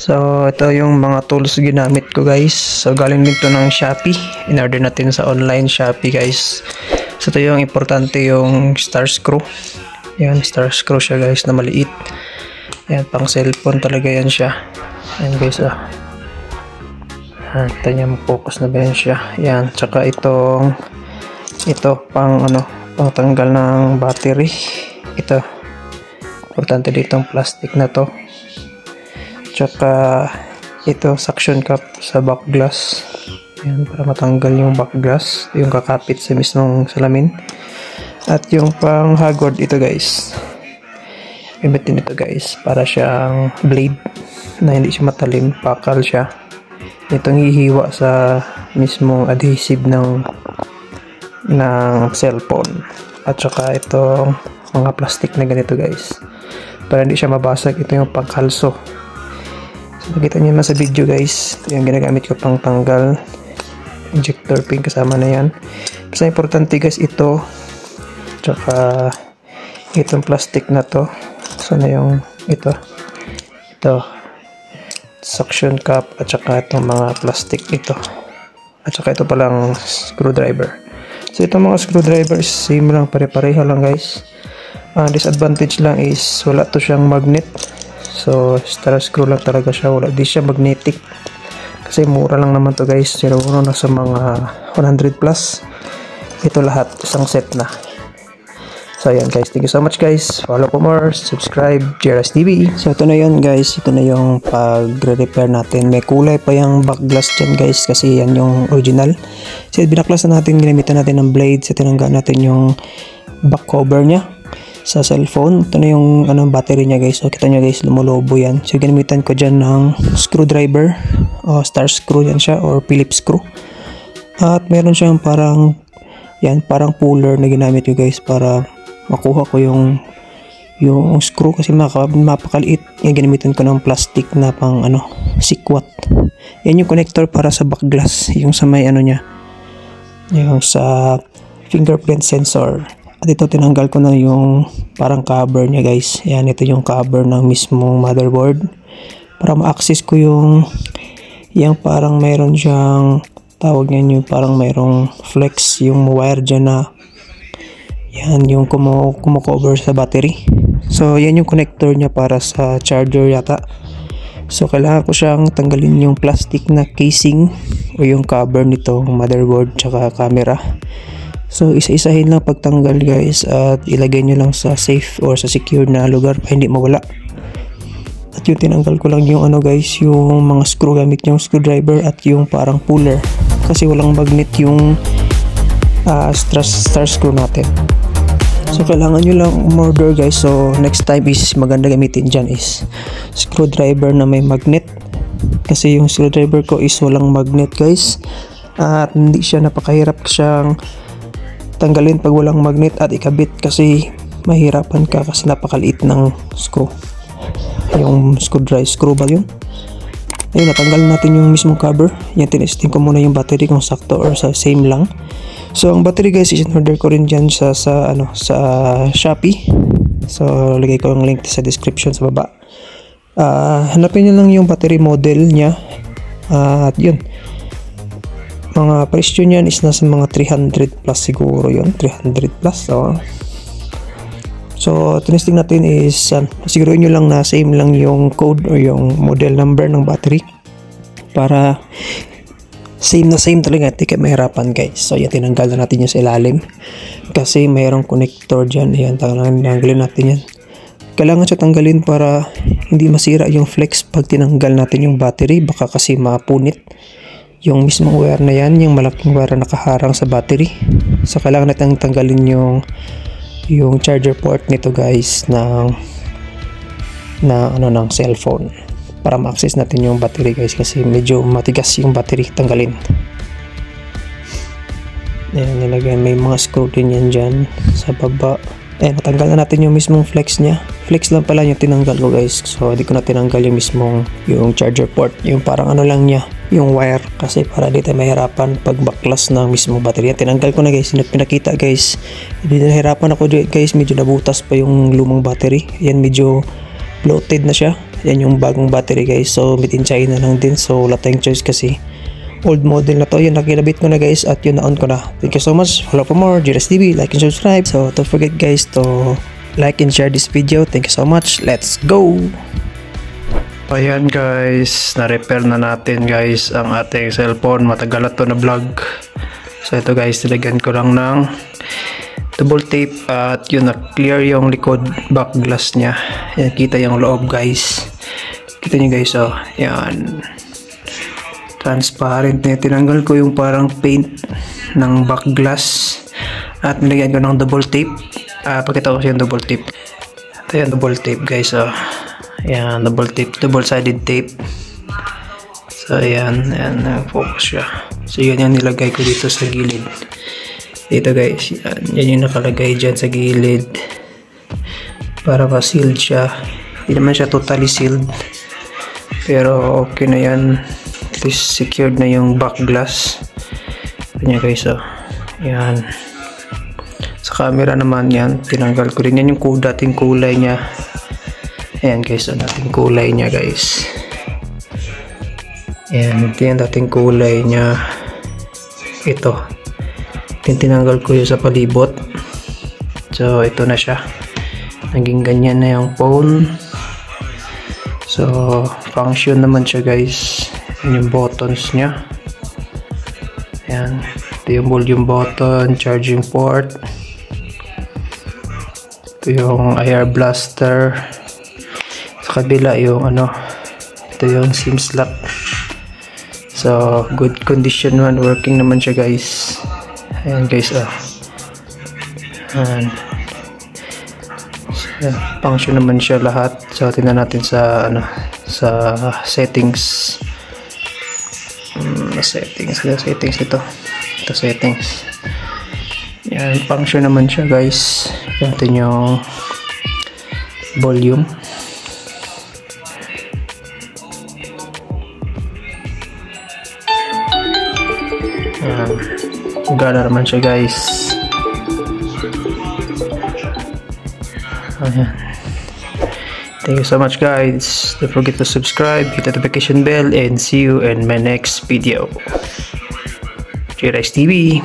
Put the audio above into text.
So ito yung mga tools ginamit ko guys. So galing dito ng Shopee. In-order natin sa online Shopee guys. So ito yung importante yung star screw. Yan, star screw siya guys na maliit. Yan, pang cellphone talaga yan siya. Yan guys Ito niya, focus na ba yan siya. Yan, tsaka ito pang pang tanggal ng battery. Ito, importante dito ang plastic na to. Tsaka ito, suction cup sa back glass. Yan, para matanggal yung back glass, yung kakapit sa mismong salamin. At yung pang hagod, ito guys. Gamitin ito guys, para siyang blade na hindi siya matalim, pakal siya. Itong hihiwa sa mismong adhesive ng cellphone. At saka itong mga plastic na ganito guys, para hindi siya mabasag. Ito yung pangkalso. So nakita niyo naman sa video guys, ito yung ginagamit ko pang tanggal. Injector pin kasama na yan. Basta importante guys ito, tsaka itong plastic na to. Sana yung ito suction cup, at saka itong mga plastic ito, at saka ito palang screwdriver. So itong mga screwdriver same lang, pare-pareho lang guys. Disadvantage lang is wala to siyang magnet. So star screw lang talaga siya, wala di siya magnetic. Kasi mura lang naman to guys, siguro na sa mga 100 plus. Ito lahat isang set na. So ayan guys, thank you so much guys. Follow for more, subscribe, JRS TV. So ito na yun guys, ito na yung pag-repair natin. May kulay pa yung back glass dyan guys, kasi yan yung original. So binaklas na natin, ginamitan natin ng blade. So tinanggal natin yung back cover nya sa cellphone. Ito na yung battery nya guys. So kita nyo guys, lumulobo yan. So ginamitan ko dyan ng screwdriver, o star screw yan siya, or Phillips screw. At meron siyang parang puller na ginamit ko guys, para makuha ko yung screw, kasi mapakaliit. Yung ginamitan ko ng plastic na pang sikwat. Yan yung connector para sa back glass, yung sa may nya, yung sa fingerprint sensor. At ito tinanggal ko na yung parang cover nya guys. Yan, ito yung cover ng mismong motherboard, para ma-access ko yung parang mayroon siyang tawag niyan, yung parang mayroong flex yung wire dyan na yan yung kumo-cover sa battery. So yan yung connector niya para sa charger yata. So kailangan ko siyang tanggalin yung plastic na casing o yung cover nito, motherboard tsaka camera. So isa-isahin lang pagtanggal guys, at ilagay nyo lang sa safe or sa secure na lugar para hindi mawala. At yung tinanggal ko lang yung guys, yung mga screw gamit yung screwdriver at yung parang puller, kasi walang magnet yung star screw natin. So kailangan nyo lang umorder guys. So next time is maganda gamitin dyan is screwdriver na may magnet, kasi yung screwdriver ko is walang magnet guys, at hindi siya, napakahirap siyang tanggalin pag walang magnet at ikabit, kasi mahirapan ka kasi napakaliit ng screw. Yung screw ba yun? Ayun, natanggal natin yung mismong cover. Yan, tinesting ko muna yung battery kung sakto or sa same lang. So ang battery guys is in-order ko rin dyan sa Shopee. So lagay ko yung link sa description sa baba. Hanapin nyo lang yung battery model nya. At yun, mga presyo nyan is nasa mga 300 plus siguro yun, 300 plus. So tinesting natin is siguruhin nyo lang na same lang yung code o yung model number ng battery, para same na same talaga, hindi kayo mahirapan guys. So yan, tinanggal na natin yung sa ilalim, kasi mayroong connector dyan. Ayan, tanggalin natin yan. Kailangan siya tanggalin para hindi masira yung flex pag tinanggal natin yung battery, baka kasi mapunit yung mismong wire na yan, yung malaking wire na nakaharang sa battery. So kailangan natin tanggalin yung charger port nito guys ng cellphone, para ma-access natin yung battery guys, kasi medyo matigas yung battery. Tanggalin. Ayan, nilagay, may mga screw din yan dyan sa baba. Ayan, natanggal na natin yung mismong flex nya. Flex lang pala yung tinanggal ko guys. So hindi ko na tinanggal yung mismong charger port, yung parang lang nya, yung wire, kasi para di tayo mahirapan pag baklas ng mismong battery. Tinanggal ko na guys, pinakita guys. Hindi nahirapan ako guys, medyo nabutas pa yung lumang battery. Yan, medyo bloated na siya. Yan yung bagong battery guys. So made in China lang din. So wala tayong choice kasi old model na to. Yun, nakilabit ko na guys at yun na-on ko na. Thank you so much. Follow for more. GRS TV. Like and subscribe. So don't forget guys to like and share this video. Thank you so much. Let's go! Ayan guys. Na-repair na natin guys ang ating cellphone. Matagal na to na vlog. So ito guys. Nilagyan ko lang ng double tape at yun na-clear yung likod back glass niya. Yan, kita yung loob guys. Kita nyo guys oh. Yan. Transparent na. Tinanggal ko yung parang paint ng back glass at nilagyan ko ng double tape. Pakita ko yung double tape. Ito yung double tape guys oh. Yan, double tape, double sided tape. So ayan, focus siya. So yan yung nilagay ko dito sa gilid. Dito guys, yan yung nakalagay dyan sa gilid para ma-sealed siya. Hindi naman siya totally sealed, pero okay na yan. At least secured na yung back glass. Yan guys oh. Yan. Sa camera naman yan, tinanggal ko rin yan yung dating kulay niya. Ayan guys, ang dating kulay niya guys. Ayan, ito yung dating kulay niya. Ito. Tinanggal ko yung sa palibot. So, ito na siya. Naging ganyan na yung phone. So, function naman siya guys. Ayan yung buttons niya. Ayan. Ito yung volume button, charging port. Ito yung IR blaster. Sa kabila yung ito yung SIM slot. So good condition man, working naman siya guys. Ayan guys and so, function naman siya lahat. So tingnan natin sa sa settings. Settings ito settings. Yan, function naman siya guys. Ito yung volume. Gana naman siya guys. Ayan. Thank you so much guys. Don't forget to subscribe, hit the notification bell, and see you in my next video. GRS TV.